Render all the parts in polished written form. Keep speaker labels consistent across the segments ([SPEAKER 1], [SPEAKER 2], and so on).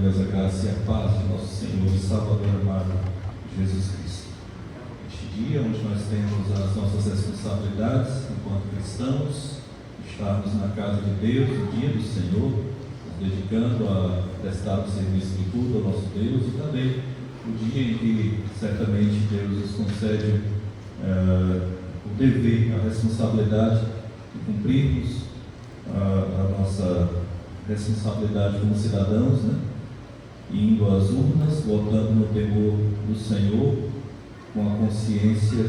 [SPEAKER 1] maravilhosa graça e a paz de nosso Senhor e Salvador amado, Jesus Cristo. Este dia onde nós temos as nossas responsabilidades enquanto cristãos, estarmos na casa de Deus, o dia do Senhor, nos dedicando a prestar o serviço de culto ao nosso Deus, e também o dia em que certamente Deus nos concede o dever, a responsabilidade de cumprirmos a nossa responsabilidade como cidadãos, né? Indo às urnas, votando no temor do Senhor, com a consciência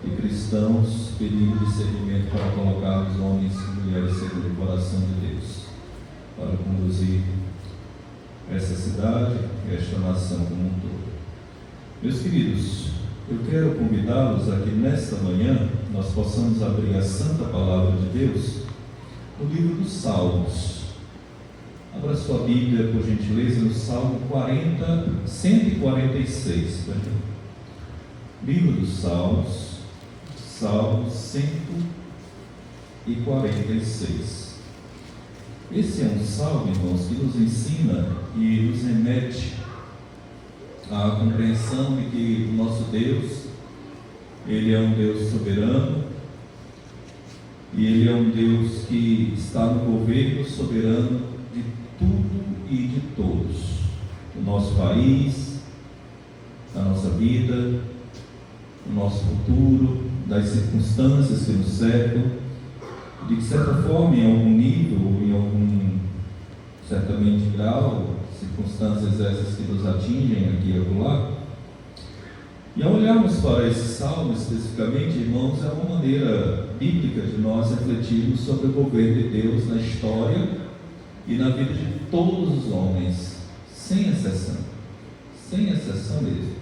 [SPEAKER 1] de cristãos, pedindo discernimento para colocar os homens e mulheres segundo o coração de Deus, para conduzir essa cidade e esta nação como um todo. Meus queridos, eu quero convidá-los a que nesta manhã nós possamos abrir a Santa Palavra de Deus no livro dos Salmos. Abra sua Bíblia, por gentileza, no Salmo 146. Livro dos Salmos, Salmo 146. Esse é um salmo, irmãos, que nos ensina e nos remete à compreensão de que o nosso Deus, Ele é um Deus soberano, e Ele é um Deus que está no governo soberano de tudo e de todos, do nosso país, da nossa vida, do nosso futuro, das circunstâncias que nos cercam, de que, certa forma, em algum nível, em algum, certamente, grau, circunstâncias essas que nos atingem aqui e acolá. E ao olharmos para esse salmo especificamente, irmãos, é uma maneira bíblica de nós refletirmos sobre o governo de Deus na história e na vida de todos os homens, sem exceção mesmo.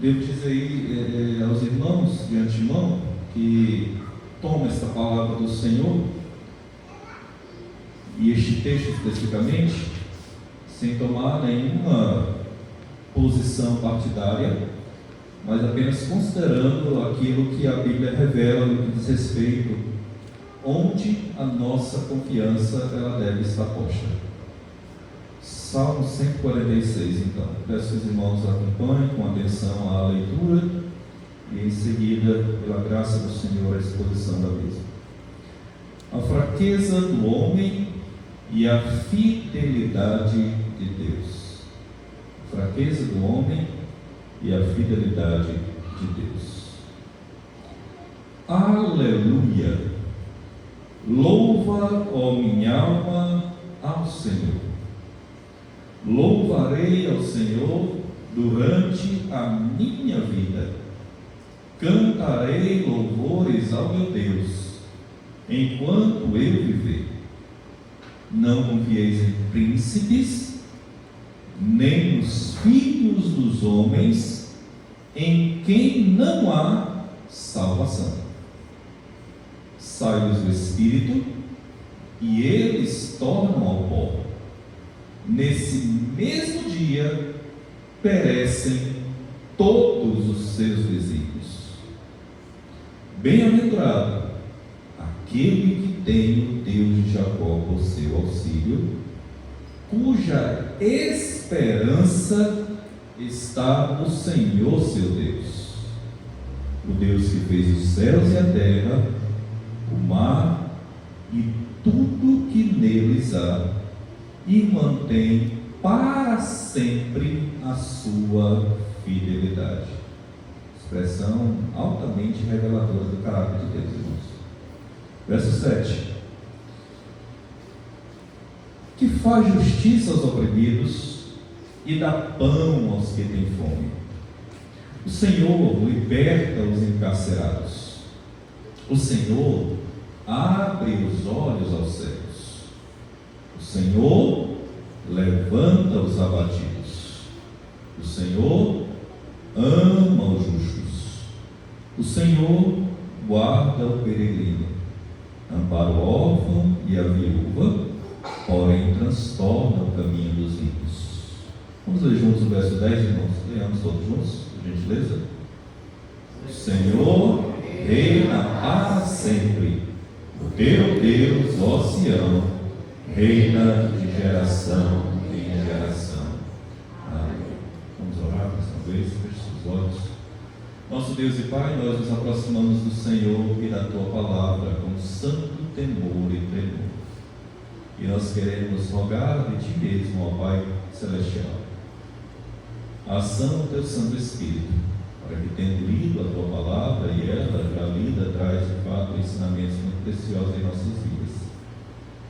[SPEAKER 1] Devo dizer aos irmãos de antemão que tomam esta palavra do Senhor e este texto especificamente sem tomar nenhuma posição partidária, mas apenas considerando aquilo que a Bíblia revela no que diz respeito onde a nossa confiança ela deve estar posta. Salmo 146, então. Peço que os irmãos acompanhem com atenção à leitura e em seguida, pela graça do Senhor, a exposição da mesma. A fraqueza do homem e a fidelidade de Deus. A fraqueza do homem e a fidelidade de Deus. Aleluia! Louva, ó minha alma, ao Senhor. Louvarei ao Senhor durante a minha vida. Cantarei louvores ao meu Deus, enquanto eu viver. Não confieis em príncipes, nem nos filhos dos homens, em quem não há salvação. Sai-lhes o Espírito, e eles tornam ao pó. Nesse mesmo dia, perecem todos os seus desígnios. Bem-aventurado aquele que tem o Deus de Jacó por seu auxílio, cuja esperança está no Senhor seu Deus, o Deus que fez os céus e a terra, o mar e tudo que neles há, e mantém para sempre a sua fidelidade. Expressão altamente reveladora do caráter de Deus, irmãos. Verso 7. Que faz justiça aos oprimidos e dá pão aos que têm fome. O Senhor liberta os encarcerados. O Senhor abre os olhos aos cegos. O Senhor levanta os abatidos. O Senhor ama os justos. O Senhor guarda o peregrino, ampara o órfão e a viúva, porém transtorna o caminho dos ímpios. Vamos ler juntos o verso 10, irmãos? Leamos todos juntos, por gentileza. O Senhor reina para sempre. O teu Deus, ó Sião, reina de geração em Nosso Deus e Pai, nós nos aproximamos do Senhor e da Tua Palavra com santo temor e tremor. E nós queremos rogar de Ti mesmo, ó Pai Celestial, a ação do Teu Santo Espírito, para que, tendo lido a Tua Palavra, e ela já lida, traz de fato ensinamentos muito preciosos em nossas vidas.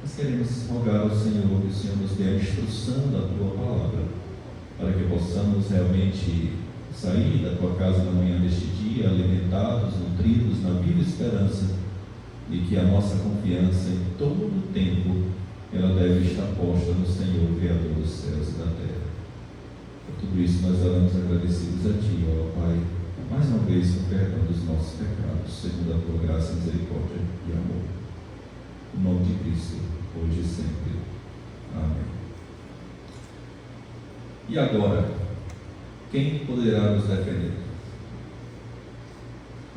[SPEAKER 1] Nós queremos rogar ao Senhor que o Senhor nos dê a instrução da Tua Palavra, para que possamos realmente sair da Tua casa na manhã deste dia, alimentados, nutridos na viva esperança de que a nossa confiança em todo o tempo ela deve estar posta no Senhor, Criador dos céus e da terra. Por tudo isso nós oramos agradecidos a Ti, ó Pai, mais uma vez com perdão dos nossos pecados, segundo a Tua graça, misericórdia e amor. Em nome de Cristo, hoje e sempre. Amém. E agora, quem poderá nos defender?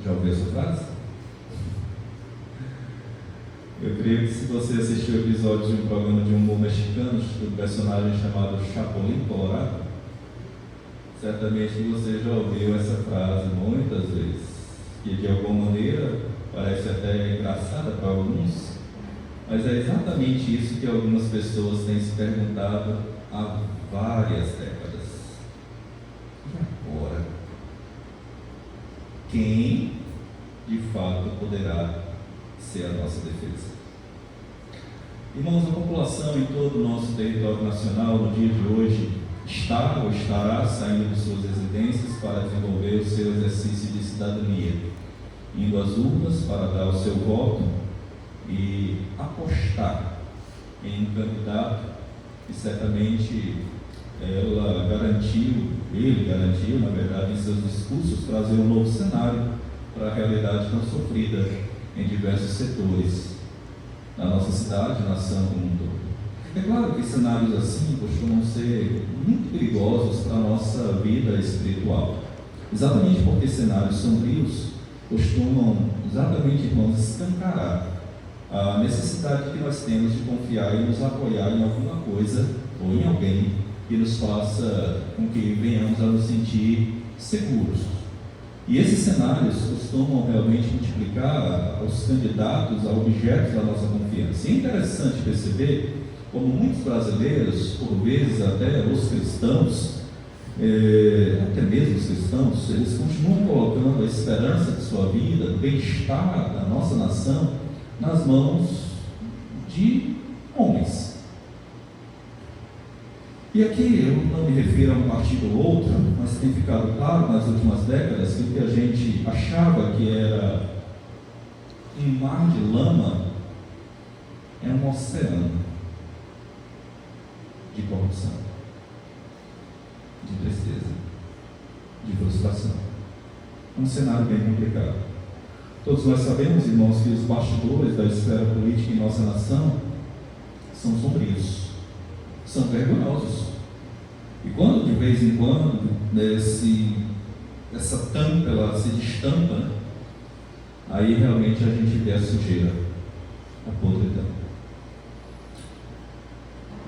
[SPEAKER 1] Já ouviu essa frase? Eu creio que se você assistiu o episódio de um programa de humor mexicano, do personagem chamado Chapulín Colorado, certamente você já ouviu essa frase muitas vezes, que de alguma maneira parece até engraçada para alguns, mas é exatamente isso que algumas pessoas têm se perguntado há várias décadas. E agora? Quem de fato poderá ser a nossa defesa? Irmãos, a população em todo o nosso território nacional no dia de hoje está ou estará saindo de suas residências para desenvolver o seu exercício de cidadania, indo às urnas para dar o seu voto e apostar em um candidato que certamente ele garantiu, na verdade, em seus discursos, trazer um novo cenário para a realidade tão sofrida em diversos setores da nossa cidade, nação como um todo. É claro que cenários assim costumam ser muito perigosos para a nossa vida espiritual, exatamente porque cenários sombrios costumam, exatamente, irmãos, escancarar a necessidade que nós temos de confiar e nos apoiar em alguma coisa ou em alguém que nos faça com que venhamos a nos sentir seguros. E esses cenários costumam realmente multiplicar os candidatos a objetos da nossa confiança. E é interessante perceber como muitos brasileiros, por vezes até os cristãos, até mesmo os cristãos, eles continuam colocando a esperança de sua vida, do bem-estar da nossa nação, nas mãos de homens. E aqui eu não me refiro a um partido ou outro, mas tem ficado claro nas últimas décadas que o que a gente achava que era um mar de lama é um oceano de corrupção, de tristeza, de frustração. É um cenário bem complicado. Todos nós sabemos, irmãos, que os bastidores da esfera política em nossa nação são sombrios, são vergonhosos. E quando de vez em quando essa tampa ela se destampa, né? Aí realmente a gente vê a sujeira, a podridão.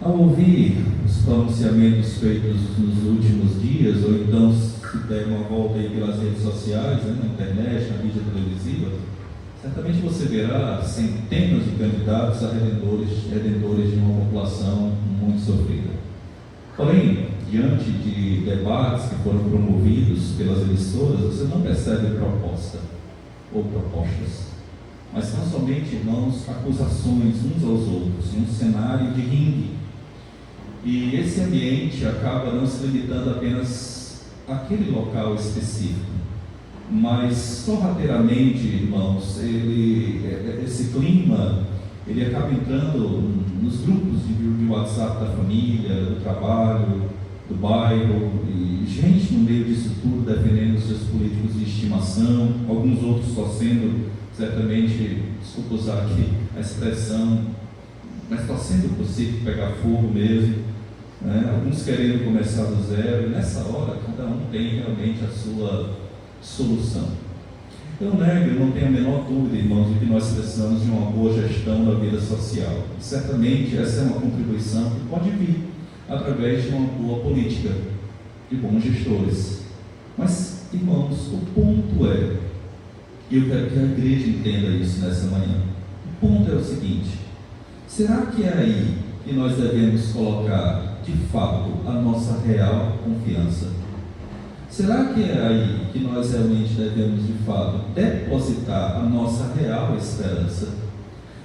[SPEAKER 1] Ao ouvir os pronunciamentos feitos nos últimos dias, ou então se der uma volta aí pelas redes sociais, né, na internet, na mídia televisiva, certamente você verá centenas de candidatos a redentores de uma população muito sofrida. Porém, diante de debates que foram promovidos pelas emissoras, você não percebe proposta ou propostas, mas tão somente, irmãos, acusações uns aos outros, em um cenário de ringue. E esse ambiente acaba não se limitando apenas àquele local específico, mas sorrateiramente, irmãos, esse clima, ele acaba entrando nos grupos de WhatsApp da família, do trabalho, do bairro, e gente no meio disso tudo defendendo os seus políticos de estimação, alguns outros torcendo, certamente, desculpa usar aqui a expressão, mas torcendo por si pegar fogo mesmo, né? Alguns querendo começar do zero, e nessa hora cada um tem realmente a sua solução. Eu não tenho a menor dúvida, irmãos, de que nós precisamos de uma boa gestão da vida social. E certamente essa é uma contribuição que pode vir através de uma boa política, de bons gestores. Mas irmãos, o ponto é, e eu quero que a igreja entenda isso nessa manhã, o ponto é o seguinte: será que é aí que nós devemos colocar de fato a nossa real confiança? Será que é aí que nós realmente devemos de fato depositar a nossa real esperança?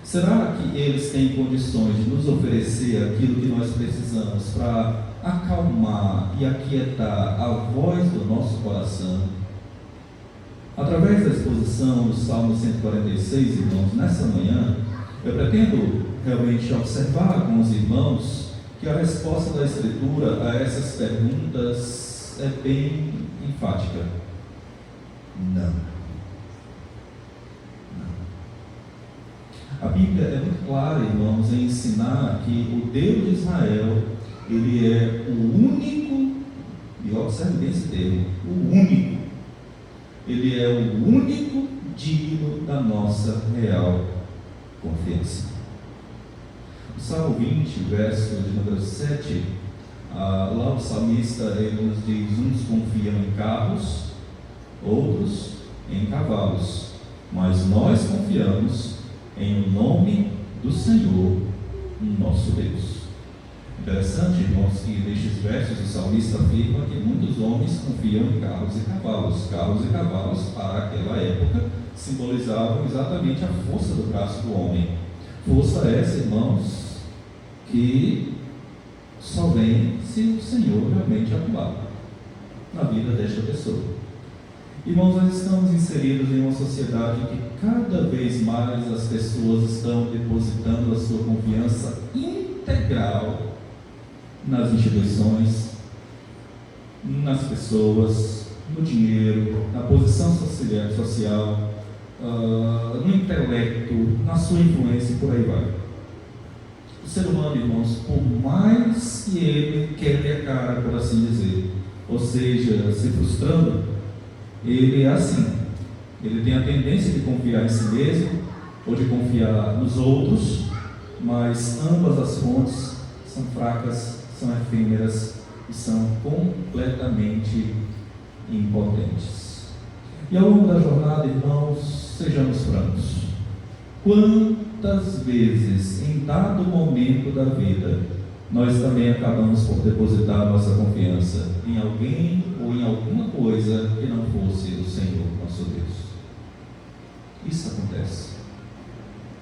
[SPEAKER 1] Será que eles têm condições de nos oferecer aquilo que nós precisamos para acalmar e aquietar a voz do nosso coração? Através da exposição do Salmo 146, irmãos, nessa manhã, eu pretendo realmente observar com os irmãos que a resposta da Escritura a essas perguntas é bem enfática: não. A Bíblia é muito clara, irmãos, em ensinar que o Deus de Israel, Ele é o único, e observe bem esse termo, o único. Ele é o único digno da nossa real confiança. O Salmo 20, verso de número 7, lá o salmista ele nos diz: uns confiam em carros, outros em cavalos, mas nós confiamos em o nome do Senhor, nosso Deus. Interessante, irmãos, que nestes versos o salmista afirma que muitos homens confiam em carros e cavalos. Carros e cavalos, para aquela época, simbolizavam exatamente a força do braço do homem. Força essa, irmãos, que só vem se o Senhor realmente atuar na vida desta pessoa. Irmãos, nós estamos inseridos em uma sociedade que cada vez mais as pessoas estão depositando a sua confiança integral nas instituições, nas pessoas, no dinheiro, na posição social, no intelecto, na sua influência e por aí vai. O ser humano, irmãos, por mais que ele quebre a cara, por assim dizer, ou seja, se frustrando, ele é assim. Ele tem a tendência de confiar em si mesmo ou de confiar nos outros, mas ambas as fontes são fracas, são efêmeras e são completamente impotentes. E ao longo da jornada, irmãos, sejamos francos. Quantas vezes, em dado momento da vida, nós também acabamos por depositar nossa confiança em alguém ou em alguma coisa que não fosse o Senhor, nosso Deus? Isso acontece.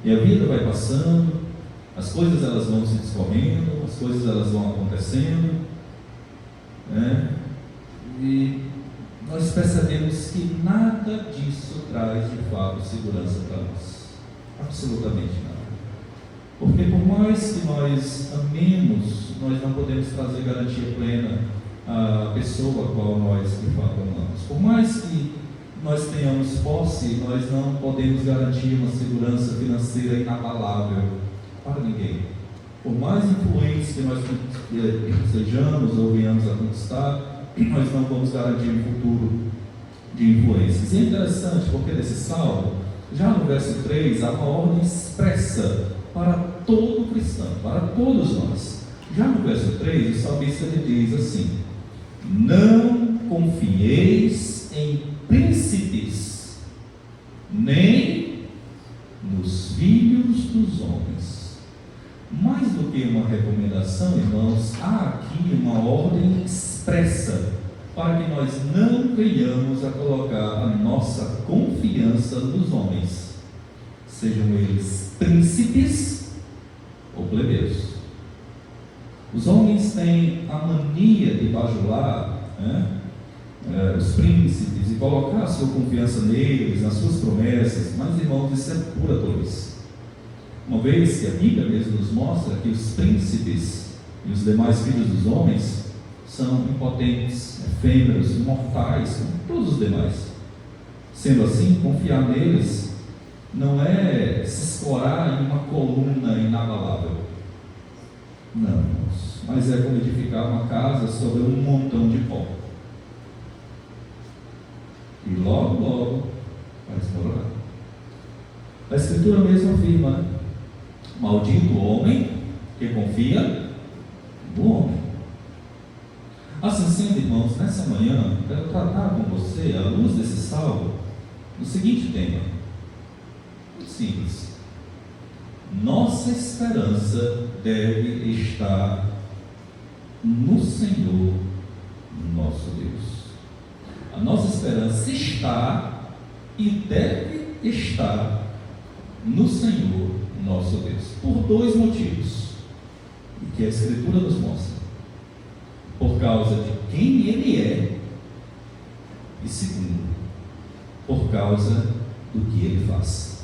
[SPEAKER 1] E a vida vai passando, as coisas elas vão se discorrendo, as coisas elas vão acontecendo, né? E nós percebemos que nada disso traz de fato segurança para nós, absolutamente nada. Porque por mais que nós amemos, nós não podemos trazer garantia plena à pessoa a qual nós de fato amamos. Por mais que nós tenhamos posse, nós não podemos garantir uma segurança financeira inabalável para ninguém. Por mais influentes que nós sejamos ou venhamos a conquistar, nós não vamos garantir um futuro de influências. E é interessante porque nesse salmo, já no verso 3, há uma ordem expressa para todo cristão, para todos nós. Já no verso 3, o salmista lhe diz assim: não confieis em príncipes, nem nos filhos dos homens. Mais do que uma recomendação, irmãos, há aqui uma ordem expressa para que nós não venhamos a colocar a nossa confiança nos homens, sejam eles príncipes ou plebeus. Os homens têm a mania de bajular, os príncipes e colocar a sua confiança neles, nas suas promessas, mas, irmãos, isso é pura tolice. Uma vez que a Bíblia mesmo nos mostra que os príncipes e os demais filhos dos homens são impotentes, efêmeros, mortais, como todos os demais. Sendo assim, confiar neles não é se escorar em uma coluna inabalável. Não, irmãos, mas é como edificar uma casa sobre um montão de pó. E logo, logo vai desmoronar. A Escritura mesmo afirma, né? Maldito o homem que confia no homem. Assim sendo, irmãos, nessa manhã, quero tratar com você, à luz desse salmo, o seguinte tema, muito simples: nossa esperança deve estar no Senhor, nosso Deus. A nossa esperança está e deve estar no Senhor, nosso Deus, por dois motivos, que a Escritura nos mostra: por causa de quem Ele é, e segundo, por causa do que Ele faz.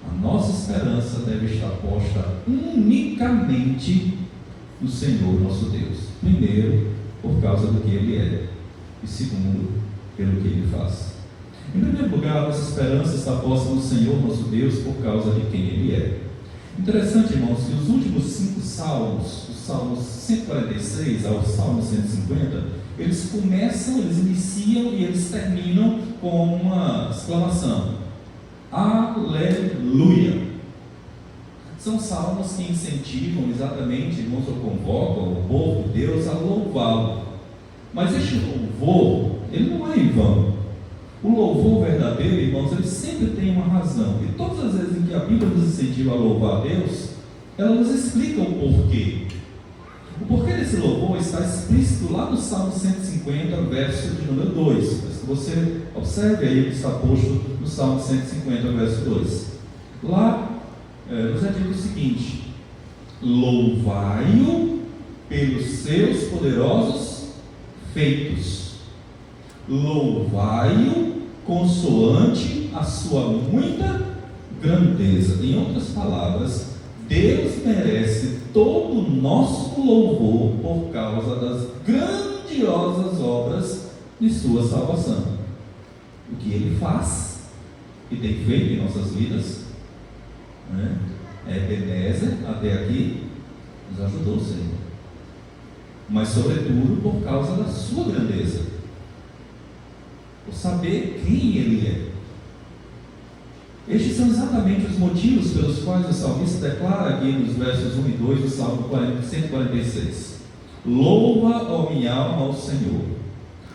[SPEAKER 1] A nossa esperança deve estar posta unicamente no Senhor nosso Deus. Primeiro, por causa do que Ele é, e segundo, pelo que Ele faz. Em primeiro lugar, a nossa esperança está posta no Senhor nosso Deus por causa de quem Ele é. Interessante, irmãos, que os últimos 5 salmos, os salmos 146 ao salmo 150, eles começam, eles iniciam e eles terminam com uma exclamação: Aleluia! São salmos que incentivam exatamente, irmãos, ou convocam o povo de Deus a louvá-lo. Mas este louvor, ele não é em vão. O louvor verdadeiro, irmãos, ele sempre tem uma razão. E todas as vezes em que a Bíblia nos incentiva a louvar a Deus, ela nos explica o porquê. O porquê desse louvor está explícito lá no Salmo 150, verso de número 2. Se você observe aí o que está posto no Salmo 150, verso 2. Lá nos é dito o seguinte: louvai-o pelos seus poderosos feitos. Louvai-o consoante a sua muita grandeza. Em outras palavras, Deus merece todo o nosso louvor por causa das grandiosas obras de sua salvação. O que Ele faz e tem feito em nossas vidas, né? Ebenezer, até aqui, nos ajudou, Senhor. Mas sobretudo por causa da sua grandeza, por saber quem Ele é. Estes são exatamente os motivos pelos quais o salmista declara aqui nos versos 1 e 2 do Salmo 146: louva, ó minha alma, ao Senhor.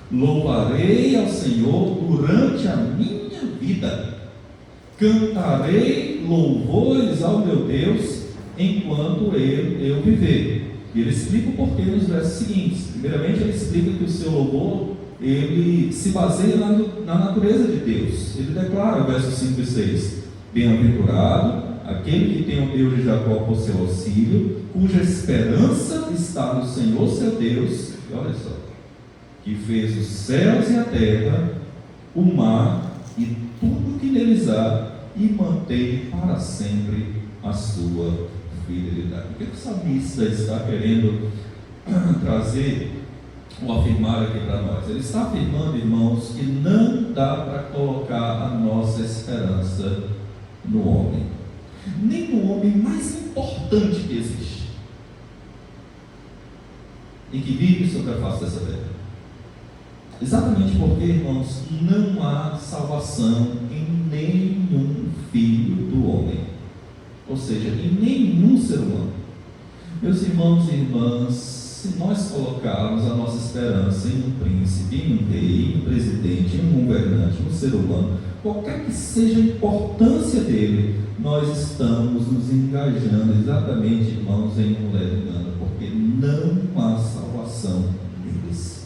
[SPEAKER 1] Louvarei ao Senhor durante a minha vida. Cantarei louvores ao meu Deus enquanto eu viver. E ele explica o porquê nos versos seguintes. Primeiramente, ele explica que o seu louvor, ele se baseia na natureza de Deus. Ele declara, versos 5 e 6: bem-aventurado aquele que tem o Deus de Jacó por seu auxílio, cuja esperança está no Senhor seu Deus, e olha só, que fez os céus e a terra, o mar e tudo que neles há, e mantém para sempre a sua fidelidade. O que o salmista está querendo trazer ou afirmar aqui para nós? Ele está afirmando, irmãos, que não dá para colocar a nossa esperança no homem, nem no homem mais importante que existe e que vive sobre a face dessa terra. Exatamente porque, irmãos, não há salvação em nenhum filho do homem, ou seja, em nenhum ser humano. Meus irmãos e irmãs, se nós colocarmos a nossa esperança em um príncipe, em um rei, em um presidente, em um governante, em um ser humano, qualquer que seja a importância dele, nós estamos nos engajando exatamente, irmãos, em um leve engano, porque não há salvação neles.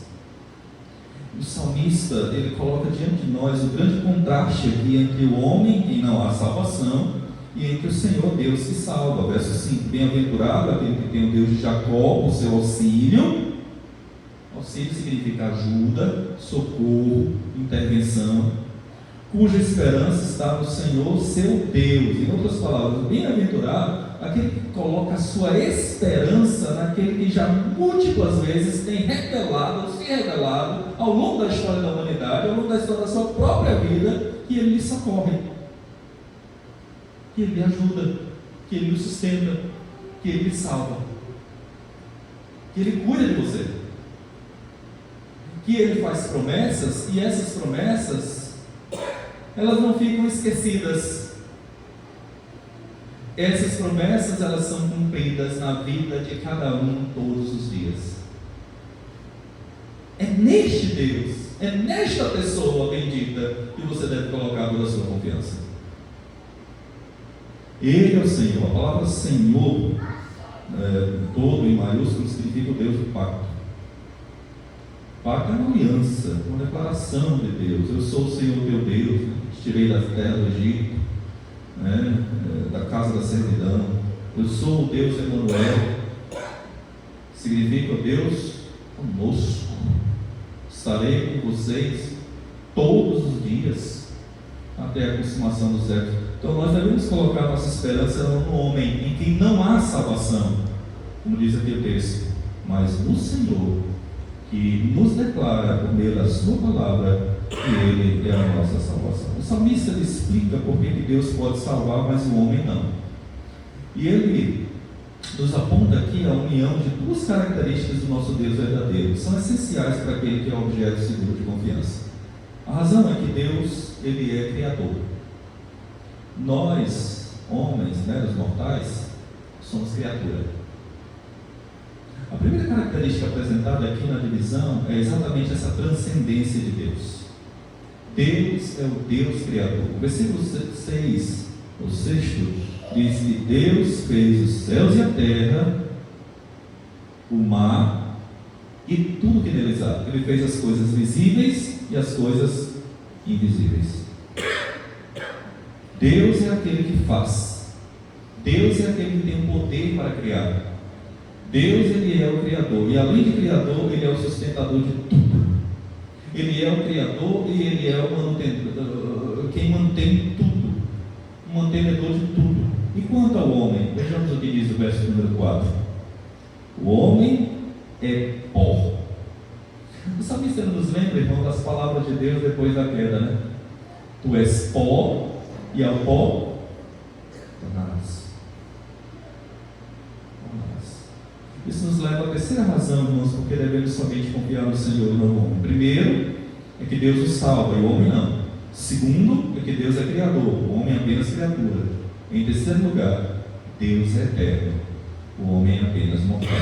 [SPEAKER 1] O salmista, ele coloca diante de nós o grande contraste aqui entre o homem em quem não há salvação e entre o Senhor Deus que salva. Verso 5: bem-aventurado aquele que tem o Deus de Jacó por seu auxílio. Auxílio significa ajuda, socorro, intervenção, cuja esperança está no Senhor seu Deus. Em outras palavras, bem-aventurado aquele que coloca a sua esperança naquele que já múltiplas vezes tem se revelado ao longo da história da humanidade, ao longo da história da sua própria vida, que Ele lhe socorre, que Ele lhe ajuda, que Ele lhe sustenta, que Ele lhe salva, que Ele cuida de você, que Ele faz promessas, e essas promessas, elas não ficam esquecidas. Essas promessas, elas são cumpridas na vida de cada um todos os dias. É neste Deus, é nesta pessoa bendita que você deve colocar toda a sua confiança. Ele é o Senhor. A palavra Senhor, todo em maiúsculo, significa o Deus do pacto. Pacto é uma aliança, uma declaração de Deus. Eu sou o Senhor teu Deus, que te tirei da terra do Egito, da casa da servidão. Eu sou o Deus Emanuel. Significa Deus conosco. Estarei com vocês todos os dias até a consumação dos séculos. Então nós devemos colocar nossa esperança no homem, em quem não há salvação, como diz aqui o texto, mas no Senhor, que nos declara por meio da sua palavra que Ele é a nossa salvação. O salmista explica por que Deus pode salvar, mas o homem não. E ele nos aponta aqui a união de duas características do nosso Deus verdadeiro, que são essenciais para aquele que é objeto seguro de confiança. A razão é que Deus, Ele é Criador. Nós, homens, os mortais, somos criatura. A primeira característica apresentada aqui na divisão é exatamente essa transcendência de Deus. Deus é o Deus Criador. O versículo 6, o sexto, diz que Deus fez os céus e a terra, o mar e tudo que neles há. Ele fez as coisas visíveis e as coisas invisíveis. Deus é aquele que faz. Deus é aquele que tem o poder para criar. Deus, Ele é o Criador. E além de Criador, Ele é o sustentador de tudo. Ele é o Criador e Ele é o mantenedor, quem mantém tudo. O mantenedor de tudo. E quanto ao homem, vejamos o que diz o verso número 4. O homem é pó. O salmista nos lembra, irmão, das palavras de Deus depois da queda, né? Tu és pó, e ao pó tornarás. Isso nos leva à terceira razão, irmãos, porque devemos somente confiar no Senhor e não no homem. Primeiro, é que Deus o salva e o homem não. Segundo, é que Deus é Criador, o homem é apenas criatura. Em terceiro lugar, Deus é eterno, o homem é apenas mortal.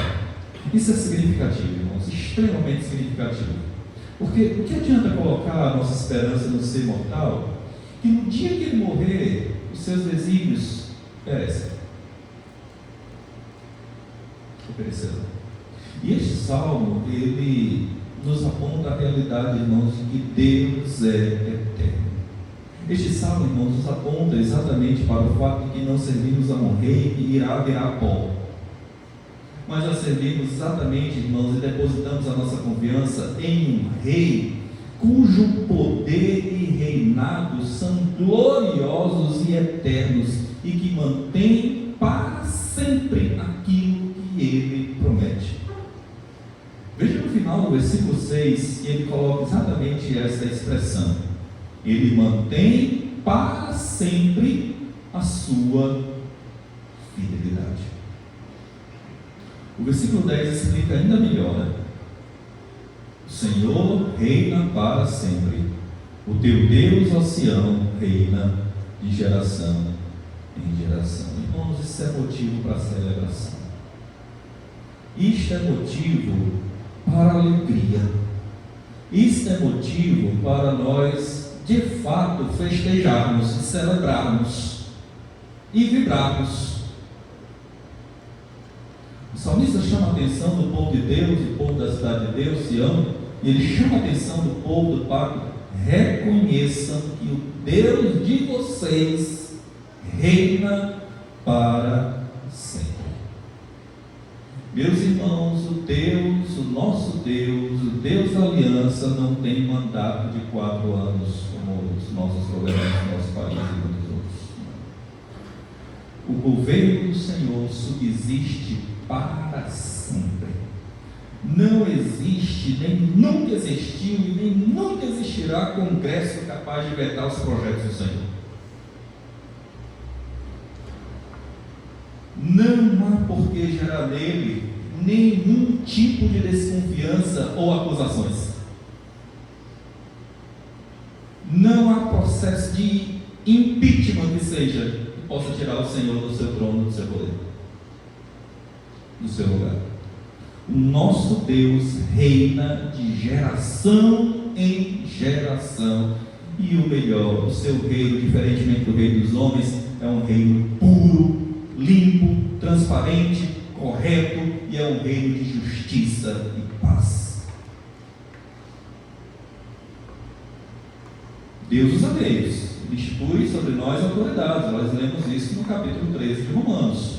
[SPEAKER 1] Isso é significativo, irmãos, extremamente significativo. Porque o que adianta colocar a nossa esperança no ser mortal, que no dia que ele morrer, os seus desígnios perecem. Perecerão. E este salmo, ele nos aponta a realidade, irmãos, de que Deus é eterno. Este salmo, irmãos, nos aponta exatamente para o fato de que não servimos a um rei que irá virar pó, mas nós servimos exatamente, irmãos, e depositamos a nossa confiança em um rei cujo poder e reinado são gloriosos e eternos e que mantém para sempre aquilo que Ele promete. Veja no final do versículo 6, ele coloca exatamente essa expressão: Ele mantém para sempre a sua fidelidade. O versículo 10 explica ainda melhor, né? O Senhor reina para sempre. O teu Deus, ó Sião, reina de geração em geração. Irmãos, isso é motivo para celebração. Isto é motivo para alegria. Isto é motivo para nós, de fato, festejarmos, celebrarmos e vibrarmos. O salmista chama a atenção do povo de Deus, do povo da cidade de Deus, Sião, e ele chama a atenção do povo do pacto: reconheçam que o Deus de vocês reina para sempre. Meus irmãos, o nosso Deus, o Deus da aliança, não tem mandato de 4 anos, como os nossos governantes do nosso país e muitos outros. O governo do Senhor subsiste para sempre. Não existe, nem nunca existiu e nem nunca existirá congresso capaz de vetar os projetos do Senhor. Não há por que gerar nele nenhum tipo de desconfiança ou acusações. Não há processo de impeachment que seja, que possa tirar o Senhor do seu trono, do seu poder, do seu lugar. O nosso Deus reina de geração em geração. E o melhor, o seu reino, diferentemente do reino dos homens, é um reino puro, limpo, transparente, correto, e é um reino de justiça e paz. Deus usa meios, institui sobre nós autoridades. Nós lemos isso no capítulo 13 de Romanos.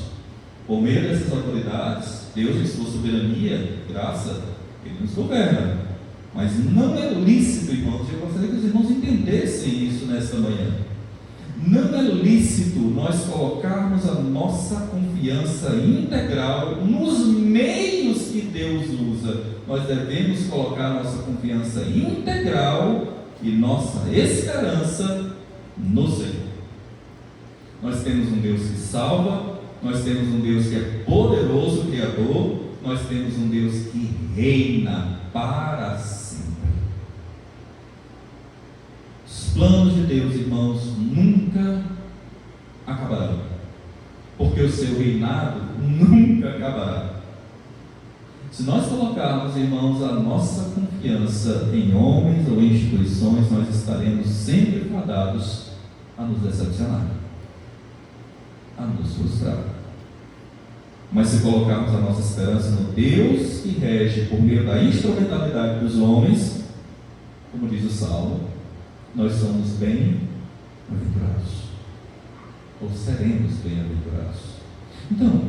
[SPEAKER 1] Por meio dessas autoridades, Deus, em sua soberania, graça, Ele nos governa. Mas não é lícito, irmãos, eu gostaria que os irmãos entendessem isso nesta manhã. Não é lícito nós colocarmos a nossa confiança integral nos meios que Deus usa. Nós devemos colocar a nossa confiança integral e nossa esperança no Senhor. Nós temos um Deus que salva, nós temos um Deus que é poderoso, Criador, nós temos um Deus que reina para sempre. Os planos de Deus, irmãos, nunca acabarão, porque o seu reinado nunca acabará. Se nós colocarmos, irmãos, a nossa confiança em homens ou em instituições, nós estaremos sempre fadados a nos decepcionar, a nos frustrar. Mas se colocarmos a nossa esperança no Deus que rege por meio da instrumentalidade dos homens, como diz o Salmo, nós somos bem-aventurados, ou seremos bem-aventurados. Então,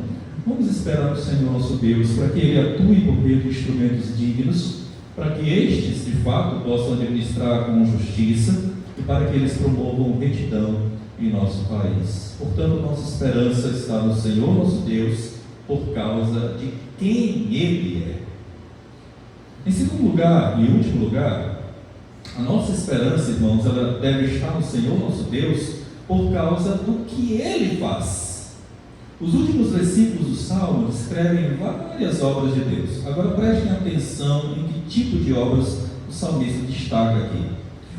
[SPEAKER 1] vamos esperar o Senhor nosso Deus para que Ele atue por meio de instrumentos dignos, para que estes, de fato, possam administrar com justiça e para que eles promovam retidão em nosso país. Portanto, nossa esperança está no Senhor nosso Deus, por causa de quem Ele é. Em segundo lugar e último lugar, a nossa esperança, irmãos, ela deve estar no Senhor nosso Deus por causa do que Ele faz. Os últimos versículos do Salmo descrevem várias obras de Deus. Agora prestem atenção em que tipo de obras o salmista destaca aqui.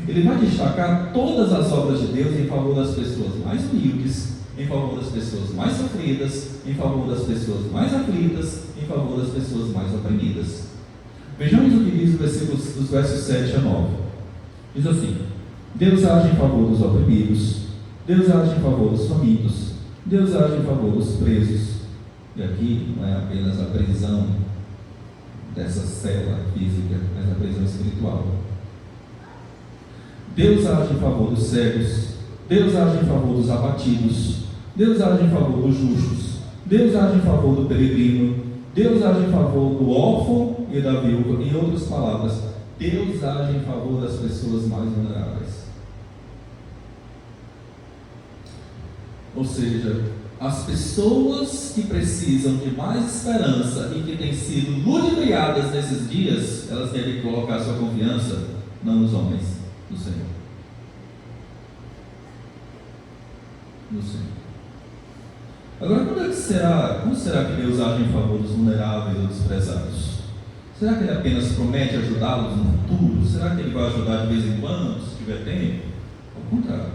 [SPEAKER 1] Ele vai destacar todas as obras de Deus em favor das pessoas mais humildes, em favor das pessoas mais sofridas, em favor das pessoas mais aflitas, em favor das pessoas mais oprimidas. Vejamos o que diz o versículo dos versos 7 a 9. Diz assim: Deus age em favor dos oprimidos, Deus age em favor dos famintos, Deus age em favor dos presos. E aqui não é apenas a prisão dessa cela física, mas a prisão espiritual. Deus age em favor dos cegos, Deus age em favor dos abatidos, Deus age em favor dos justos, Deus age em favor do peregrino, Deus age em favor do órfão e da viúva. Em outras palavras, Deus age em favor das pessoas mais vulneráveis. Ou seja, as pessoas que precisam de mais esperança e que têm sido ludibriadas nesses dias, elas devem colocar sua confiança não nos homens, no Senhor. No Senhor. Agora, como será que Deus age em favor dos vulneráveis ou desprezzados? Será que Ele apenas promete ajudá-los no futuro? Será que Ele vai ajudar de vez em quando, se tiver tempo? Ao contrário.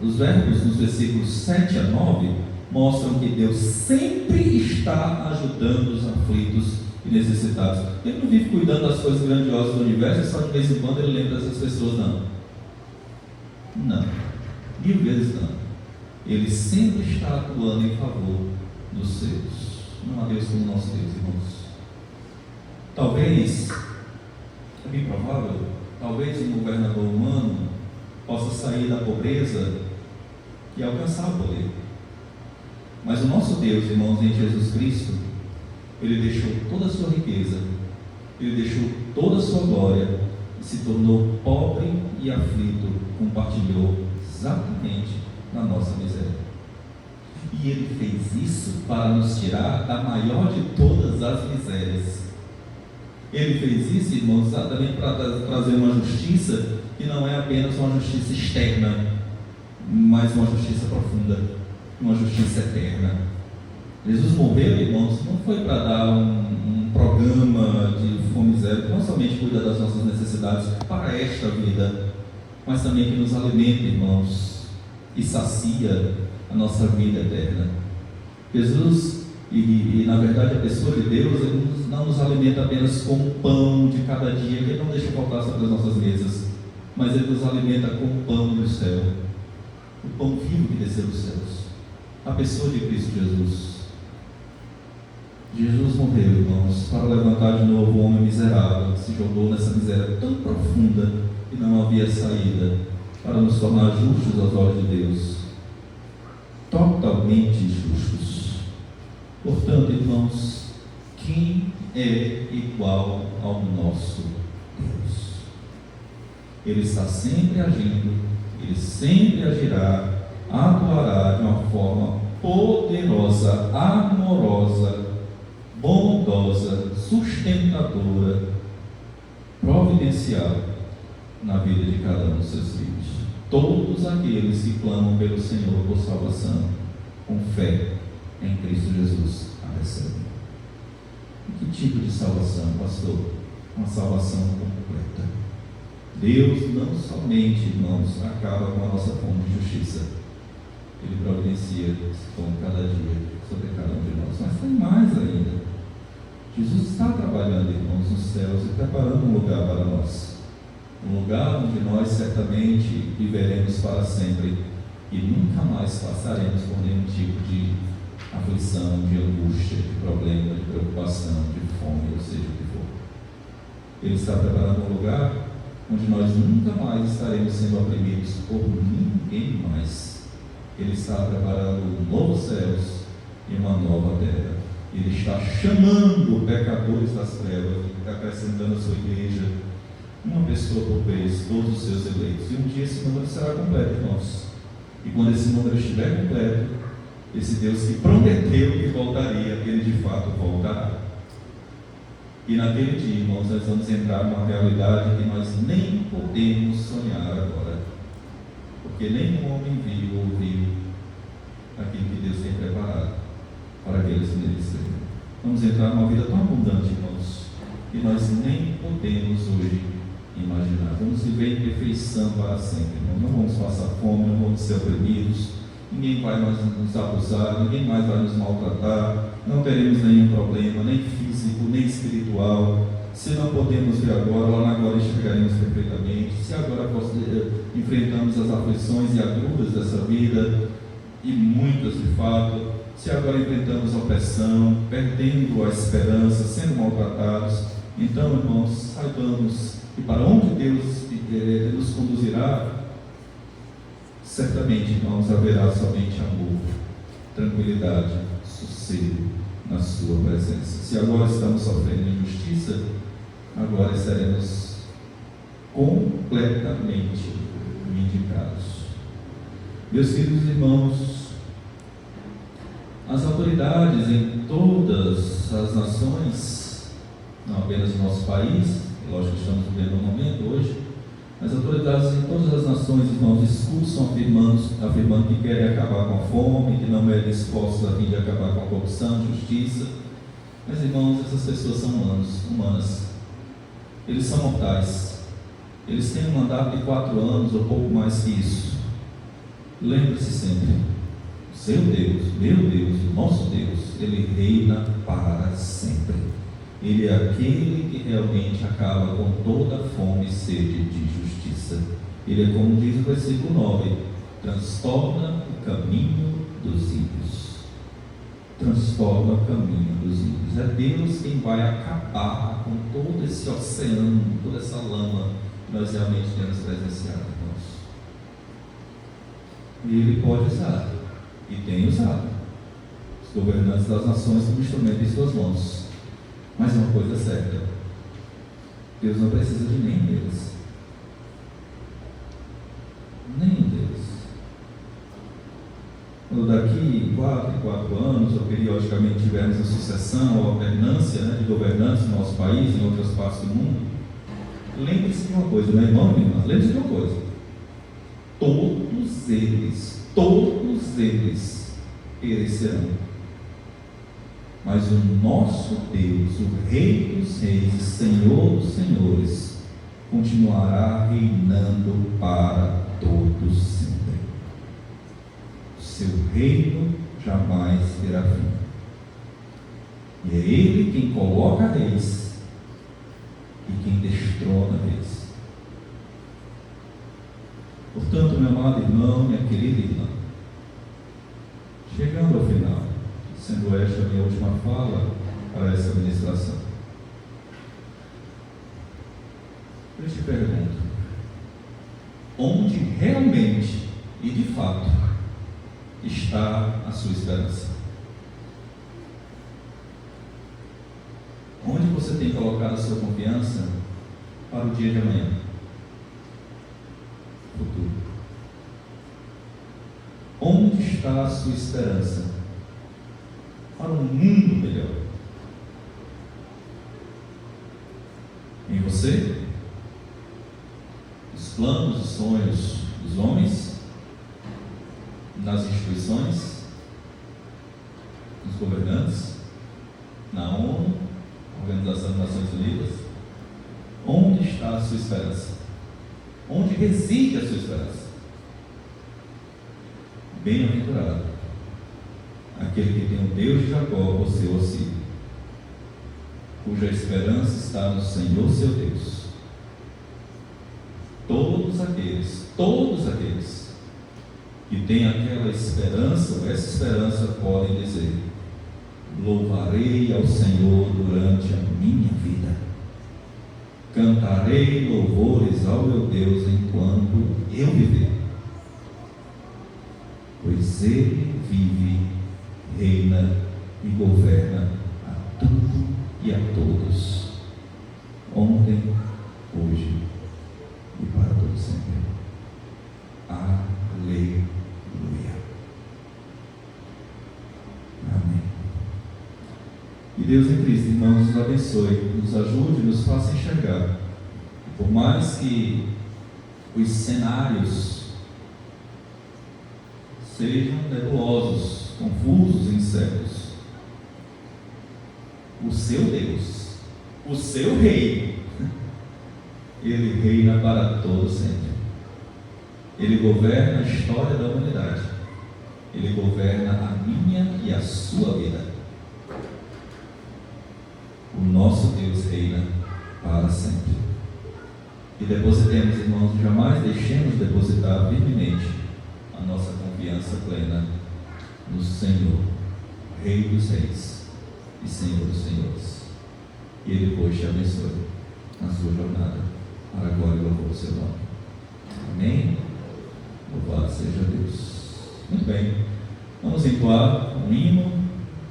[SPEAKER 1] Os verbos nos versículos 7 a 9 mostram que Deus sempre está ajudando os aflitos e necessitados. Ele não vive cuidando das coisas grandiosas do universo e só de vez em quando Ele lembra dessas pessoas, não. Não. 1000 vezes não. Ele sempre está atuando em favor dos seus. Não há Deus como nosso Deus, irmãos. Talvez, é bem provável, talvez um governador humano possa sair da pobreza e alcançar o poder. Mas o nosso Deus, irmãos, em Jesus Cristo, Ele deixou toda a sua riqueza, Ele deixou toda a sua glória e se tornou pobre e aflito, compartilhou exatamente na nossa miséria. E Ele fez isso para nos tirar da maior de todas as misérias. Ele fez isso, irmãos, exatamente para trazer uma justiça que não é apenas uma justiça externa, mas uma justiça profunda, uma justiça eterna. Jesus morreu, irmãos, não foi para dar um programa de fome zero, que não somente cuida das nossas necessidades para esta vida, mas também que nos alimenta, irmãos, e sacia a nossa vida eterna. Jesus E na verdade a pessoa de Deus, Ele não nos alimenta apenas com o pão de cada dia, que Ele não deixa faltar sobre as nossas mesas, mas Ele nos alimenta com o pão do céu, o pão vivo que desceu dos céus, a pessoa de Cristo Jesus. Jesus morreu, irmãos, para levantar de novo o homem miserável, que se jogou nessa miséria tão profunda que não havia saída, para nos tornar justos aos olhos de Deus, totalmente justos. Portanto, irmãos, quem é igual ao nosso Deus? Ele está sempre agindo, Ele sempre agirá, atuará de uma forma poderosa, amorosa, bondosa, sustentadora, providencial na vida de cada um dos seus filhos. Todos aqueles que clamam pelo Senhor por salvação, com fé em Cristo Jesus, a recebem. Que tipo de salvação, pastor? Uma salvação completa. Deus não somente, irmãos, acaba com a nossa fome de justiça, Ele providencia esse pão cada dia sobre cada um de nós, mas tem mais ainda. Jesus está trabalhando, irmãos, nos céus e preparando um lugar para nós, um lugar onde nós certamente viveremos para sempre e nunca mais passaremos por nenhum tipo de aflição, de angústia, de problema, de preocupação, de fome, ou seja o que for. Ele está preparando um lugar onde nós nunca mais estaremos sendo oprimidos por ninguém mais. Ele está preparando novos céus e uma nova terra. Ele está chamando pecadores das trevas, acrescentando a sua igreja, uma pessoa por vez, todos os seus eleitos. E um dia esse número será completo, irmãos. E quando esse número estiver completo, esse Deus que prometeu que voltaria, Ele de fato voltará. E naquele dia, irmãos, nós vamos entrar numa realidade que nós nem podemos sonhar agora, porque nenhum homem viu ou ouviu aquilo que Deus tem preparado para aqueles que nele creem. Vamos entrar numa vida tão abundante, irmãos, que nós nem podemos hoje imaginar. Vamos viver em perfeição para sempre, irmãos. Não vamos passar fome, não vamos ser oprimidos, ninguém vai mais nos abusar, ninguém mais vai nos maltratar, não teremos nenhum problema, nem físico, nem espiritual. Se não podemos ver agora, lá na glória enxergaremos perfeitamente. Se agora enfrentamos as aflições e agruras dessa vida, e muitas de fato, se agora enfrentamos a opressão, perdendo a esperança, sendo maltratados, então, irmãos, saibamos que para onde Deus nos conduzirá, certamente, irmãos, haverá somente amor, tranquilidade, sossego na sua presença. Se agora estamos sofrendo injustiça, agora seremos completamente vindicados. Meus queridos irmãos, as autoridades em todas as nações, não apenas no nosso país, lógico que estamos vivendo um momento hoje, as autoridades em todas as nações, irmãos, discursam afirmando que querem acabar com a fome, que não medem esforços a fim de acabar com a corrupção, justiça. Mas, irmãos, essas pessoas são humanas. Eles são mortais. Eles têm um mandato de 4 anos ou pouco mais que isso. Lembre-se sempre, o seu Deus, meu Deus, o nosso Deus, Ele reina para sempre. Ele é aquele que realmente acaba com toda fome e sede de justiça. Ele é, como diz o versículo 9, transtorna o caminho dos ímpios. Transtorna o caminho dos ímpios. É Deus quem vai acabar com todo esse oceano, toda essa lama que nós realmente temos presenciado, irmãos. E Ele pode usar, e tem usado, os governantes das nações como instrumento em suas mãos. Mas é uma coisa certa, Deus não precisa de nenhum deles. Nenhum deles. Quando daqui 4 anos, ou periodicamente tivermos a sucessão ou alternância de governantes no nosso país, em outras partes do mundo, lembre-se de uma coisa, meu irmão e minha irmã, lembre-se de uma coisa: todos eles perecerão. Mas o nosso Deus, o Rei dos Reis, Senhor dos Senhores, continuará reinando para todos sempre. O seu reino jamais terá fim. E é Ele quem coloca reis e quem destrona reis. Portanto, meu amado irmão, minha querida irmã, chegando ao final, sendo esta a minha última fala para essa ministração, eu te pergunto, onde realmente e de fato está a sua esperança? Onde você tem colocado a sua confiança para o dia de amanhã? Futuro. Onde está a sua esperança para um mundo melhor? Em você? Os planos, os sonhos dos homens? Nas instituições? Nos governantes? Na ONU? Organização das Nações Unidas? Onde está a sua esperança? Onde reside a sua esperança? Bem-aventurado aquele que tem o Deus de Jacó por seu auxílio, cuja esperança está no Senhor seu Deus. Todos aqueles que têm aquela esperança, ou essa esperança, podem dizer: louvarei ao Senhor durante a minha vida, cantarei louvores ao meu Deus enquanto eu viver, pois Ele vive, reina e governa a tudo e a todos, ontem, hoje e para todo sempre. Aleluia. Amém. E Deus em Cristo, irmãos, nos abençoe, nos ajude, nos faça enxergar. Por mais que os cenários sejam nebulosos, confusos e incertos, o seu Deus, o seu Rei, Ele reina para todo sempre. Ele governa a história da humanidade. Ele governa a minha e a sua vida. O nosso Deus reina para sempre. E depositemos, irmãos, jamais deixemos depositar firmemente a nossa confiança plena no Senhor, Rei dos Reis e Senhor dos Senhores. E Ele depois te abençoe na sua jornada, para a glória e louvor do seu nome. Amém? Louvado seja Deus. Muito bem, vamos entoar um hino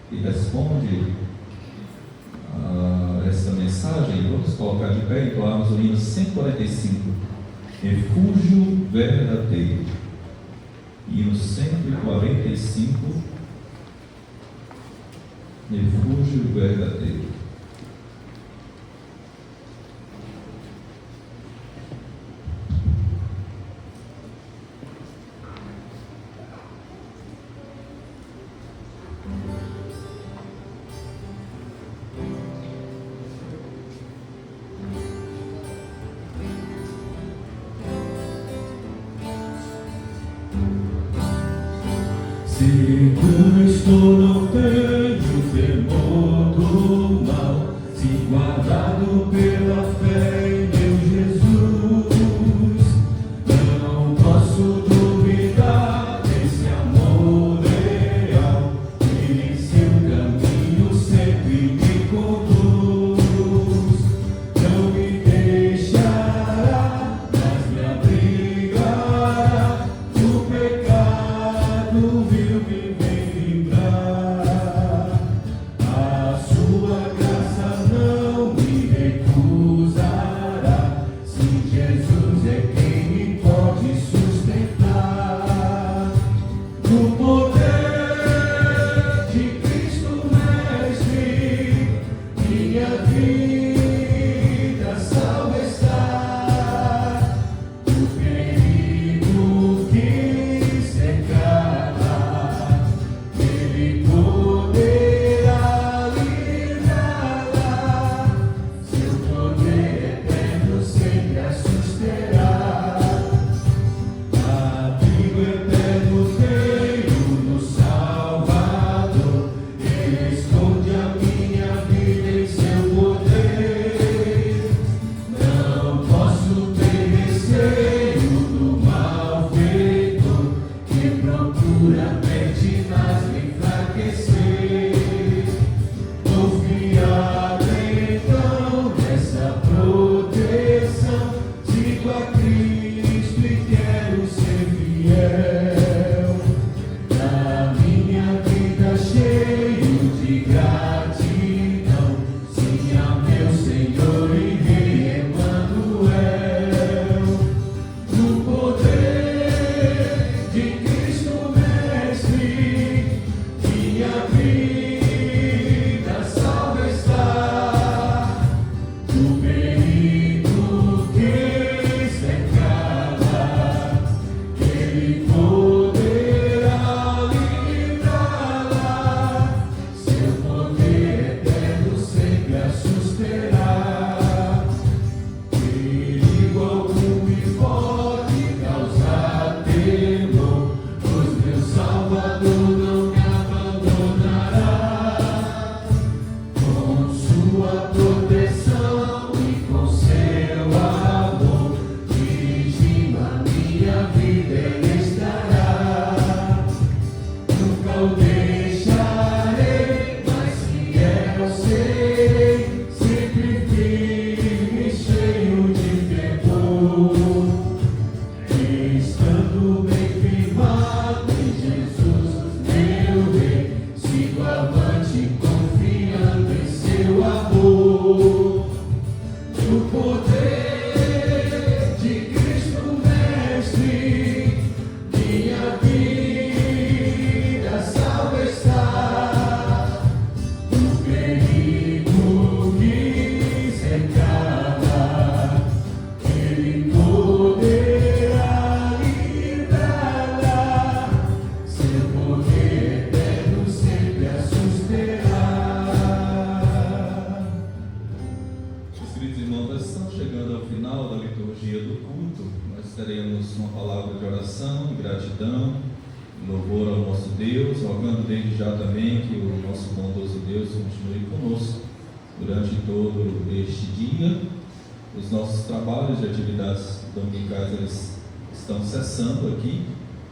[SPEAKER 1] que responde a essa mensagem. Vamos colocar de pé e entoarmos o hino 145, Refúgio Verdadeiro. Hino 145, Refúgio Verdadeiro.
[SPEAKER 2] Seguro estou, não tenho temor do mal, se guardado pela fé em meu Jesus. Não posso duvidar desse amor real, Ele em seu caminho sempre me conduz. Não me deixará, mas me abrigará do pecado vil me vem livrar. A sua graça não me recusará.
[SPEAKER 1] Estão cessando aqui,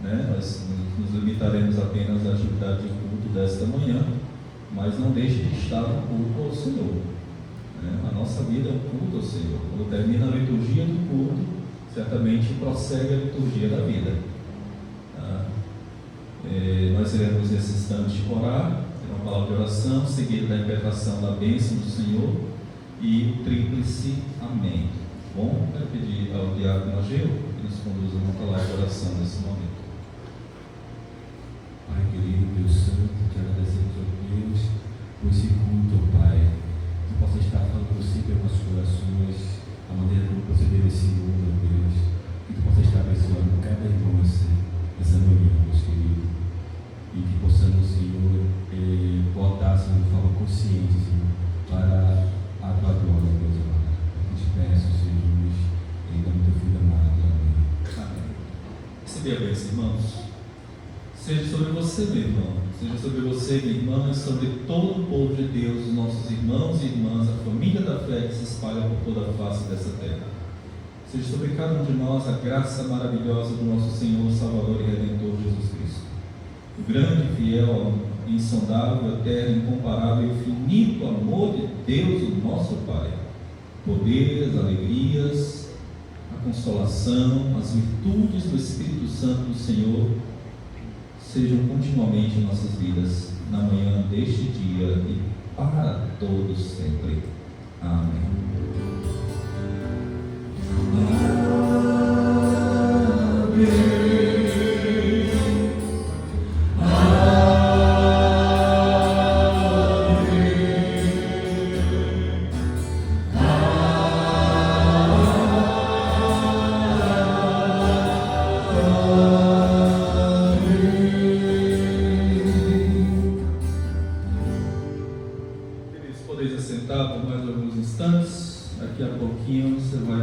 [SPEAKER 1] né? Nós nos limitaremos apenas à atividade de culto desta manhã, mas não deixe de estar no culto ao Senhor, né? A nossa vida é um culto ao Senhor. Quando termina a liturgia do culto, certamente prossegue a liturgia da vida, tá? Nós iremos nesse instante orar, ter uma palavra de oração, seguida da impetração da bênção do Senhor e o tríplice amém. Bom, quero pedir ao diácono Ageu que nos conduza uma palavra de oração nesse momento.
[SPEAKER 2] Pai querido, Deus Santo, te agradecemos, ó Deus, por esse culto, ó Pai, que possa estar falando sempre aos nossos corações, a maneira como proceder esse mundo, ó Deus, que tu possa estar abençoando cada irmão essa manhã, Deus querido, e que possamos, Senhor, votar, Senhor, de forma consciente, Senhor, para a tua glória, Deus amado. Te peço, Jesus, em nome do Filho amado.
[SPEAKER 1] Amém. Receba a bênção, irmãos. Seja sobre você, meu irmão, seja sobre você, minha irmã, e sobre todo o povo de Deus, os nossos irmãos e irmãs, a família da fé que se espalha por toda a face dessa terra. Seja sobre cada um de nós a graça maravilhosa do nosso Senhor, Salvador e Redentor Jesus Cristo. O grande, fiel, insondável, eterno, incomparável e infinito amor de Deus, o nosso Pai. Poderes, alegrias, a consolação, as virtudes do Espírito Santo do Senhor sejam continuamente em nossas vidas, na manhã deste dia e para todos sempre. Amém. Podeis assentar por mais alguns instantes. Daqui a pouquinho você vai